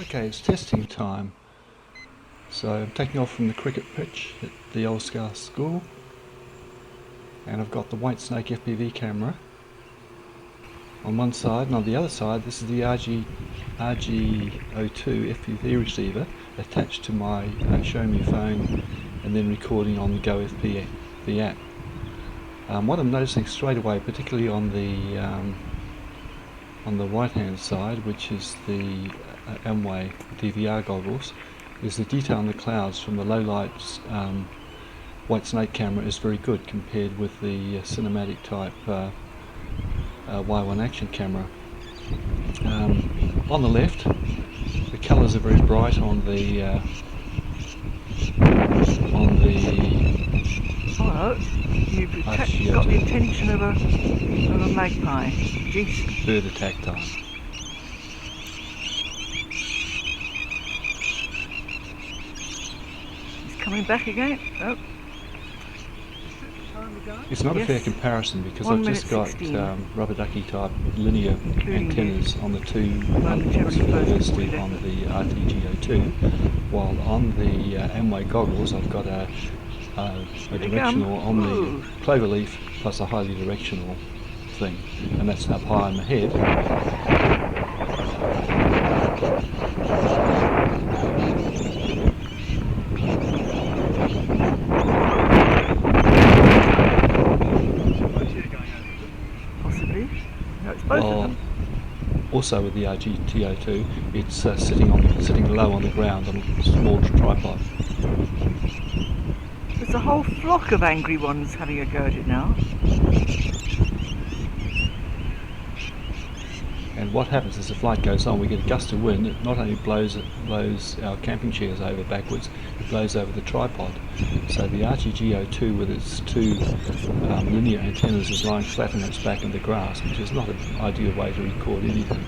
Okay, it's testing time. So I'm taking off from the cricket pitch at the Old Scout School, and I've got the White Snake FPV camera on one side, and on the other side this is the RTG02 FPV receiver attached to my Show Me phone and then recording on the Go FPV app. What I'm noticing straight away, particularly on the right hand side, which is the Aomway DVR goggles, is the detail in the clouds from the low lights White Snake camera is very good compared with the cinematic type Y1 action camera. On the left, the colours are very bright on the Oh, you've got the attention of a magpie. Jeez. Bird attack time. He's coming back again. Oh. It's not a fair comparison because I've just got rubber ducky type linear antennas on the two furthest on the RTG02, while on the Aomway goggles I've got a directional on the cloverleaf plus a highly directional thing, and that's up high in the head. Possibly. No, it's both of them. Also with the RTG02, it's sitting low on the ground on a small tripod. There's a whole flock of angry ones having a go at it now. And what happens as the flight goes on, we get a gust of wind. It not only blows our camping chairs over backwards, it blows over the tripod. So the RTG02 with its two linear antennas is lying flat on its back in the grass, which is not an ideal way to record anything.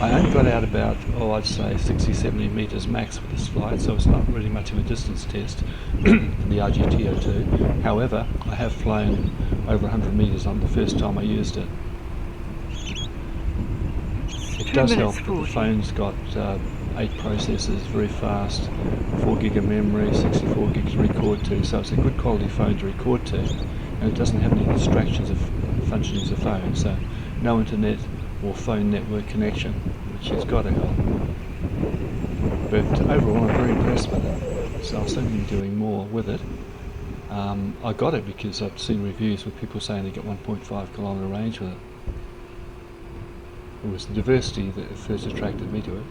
I only got out about, I'd say 60-70 metres max with this flight, so it's not really much of a distance test for the RTG02. However, I have flown over 100 metres on the first time I used it. It does help that the phone's got 8 processors, very fast, 4 gig of memory, 64 gigs to record to, so it's a good quality phone to record to, and it doesn't have any distractions of functions of phone, so no internet or phone network connection, which has got to help. But overall I'm very impressed with it, so I'll certainly be doing more with it. I got it because I've seen reviews with people saying they get 1.5 kilometre range with it. It was the diversity that first attracted me to it.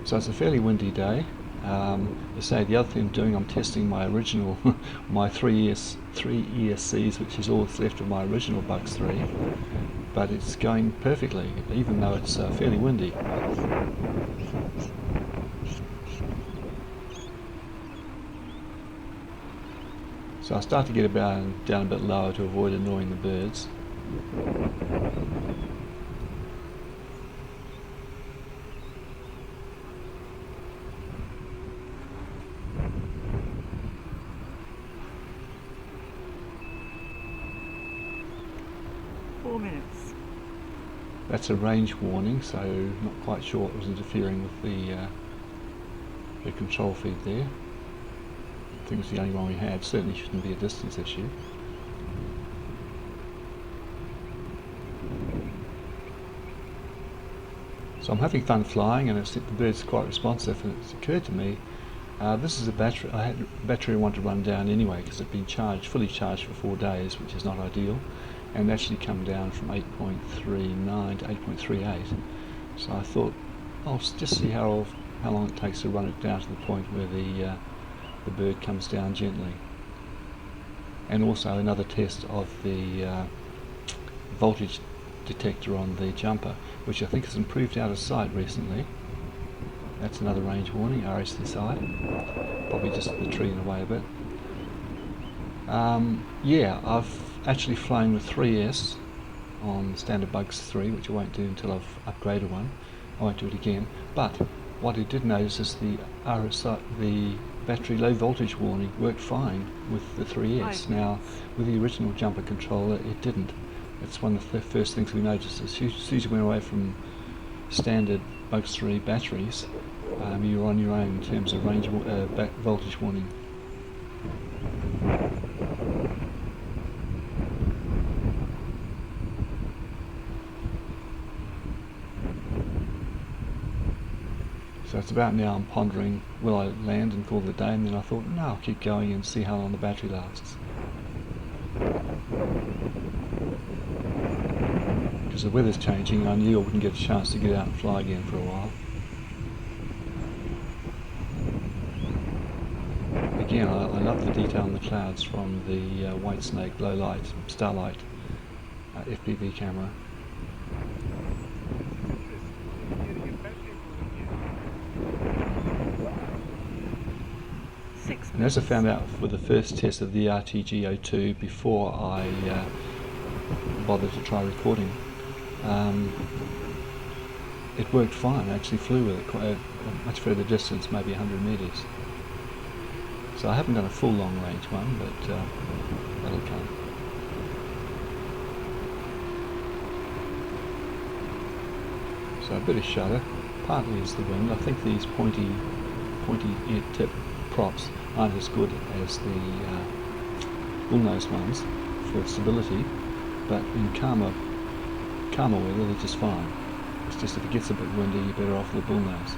So it's a fairly windy day. As I say, the other thing I'm doing, I'm testing my original, my 3 ESCs, which is all that's left of my original Bugs3, but it's going perfectly, even though it's fairly windy. So I start to get down a bit lower to avoid annoying the birds. That's a range warning, so not quite sure what was interfering with the control feed there. I think it's the only one we had. Certainly shouldn't be a distance issue. So I'm having fun flying, and the bird's quite responsive, and it's occurred to me this is a battery. I had a battery I wanted to run down anyway because it's been fully charged for 4 days, which is not ideal, and actually come down from 8.39 to 8.38. So I thought I'll just see how long it takes to run it down to the point where the bird comes down gently. And also another test of the voltage detector on the jumper, which I think has improved out of sight recently. That's another range warning, RSC side. Probably just the tree in the way a bit. Yeah, I've actually flown with 3S on the standard Bugs3, which I won't do until I've upgraded one. I won't do it again. But what I did notice is the battery low voltage warning worked fine with the 3S. Now, with the original jumper controller, it didn't. It's one of the first things we noticed. As soon as you went away from standard Bugs3 batteries, you were on your own in terms of range voltage warning. So it's about now I'm pondering, will I land and call it a day? And then I thought, no, I'll keep going and see how long the battery lasts. Because the weather's changing, I knew I wouldn't get a chance to get out and fly again for a while. Again, I love the detail in the clouds from the White Snake low light, starlight FPV camera. And as I found out for the first test of the RTG02 before I bothered to try recording, it worked fine. I actually flew with it quite a much further distance, maybe 100 meters. So I haven't done a full long range one, but that'll come. So a bit of shudder, partly is the wind. I think these pointy tip props aren't as good as the bullnose ones for stability, but in calmer weather they're just fine. It's just if it gets a bit windy, you're better off with the bullnose.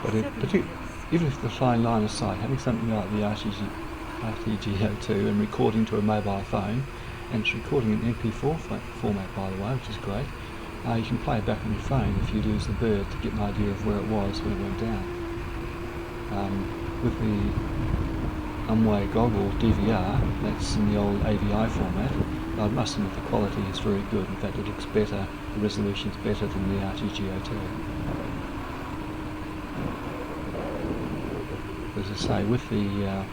But even if they're flying line of sight, having something like the RTG02 and recording to a mobile phone, and it's recording in MP4 format by the way, which is great, you can play it back on your phone if you lose the bird to get an idea of where it was when it went down. With the Aomway goggle DVR, that's in the old AVI format, I must admit the quality is very good. In fact, it looks better, the resolution's better than the RTG02. As I say, with the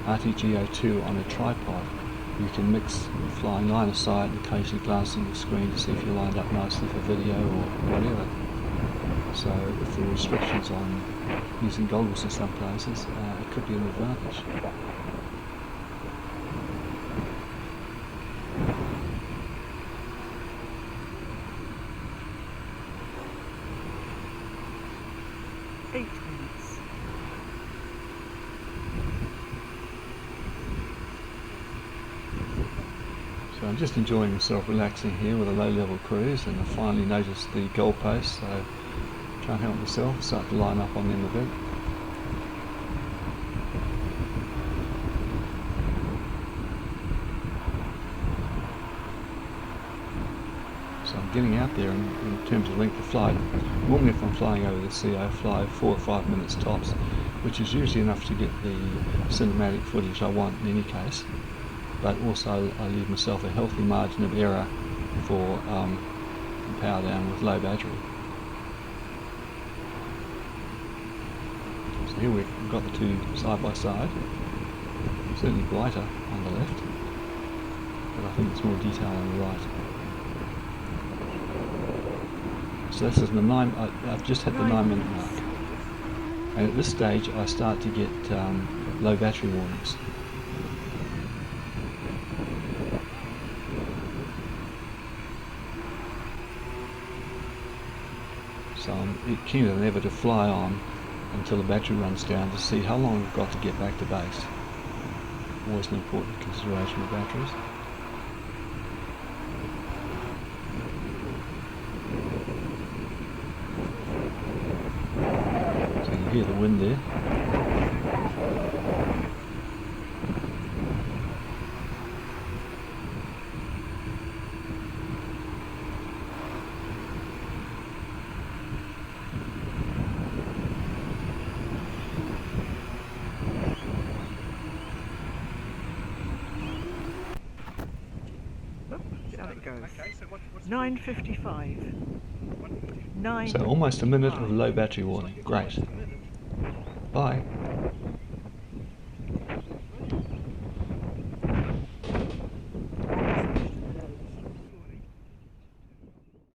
RTG02 on a tripod, you can mix flying line of sight and occasionally glancing at the screen to see if you're lined up nicely for video or whatever. So with the restrictions on using goggles in some places, it could be an advantage. So I'm just enjoying myself relaxing here with a low-level cruise, and I finally noticed the goalposts, so can't help myself, start to line up on them a bit. So I'm getting out there in terms of length of flight. Normally if I'm flying over the sea I fly 4 or 5 minutes tops, which is usually enough to get the cinematic footage I want in any case. But also I leave myself a healthy margin of error for power down with low battery. So here we've got the two side by side, certainly brighter on the left, but I think there's more detail on the right. So this is the I've just hit the 9-minute mark, and at this stage I start to get low battery warnings. So I'm keener than ever to fly on until the battery runs down to see how long I've got to get back to base. Always an important consideration with batteries. So you can hear the wind there. Down it goes. 9:55. 9. So almost a minute of low battery warning. Great. Bye.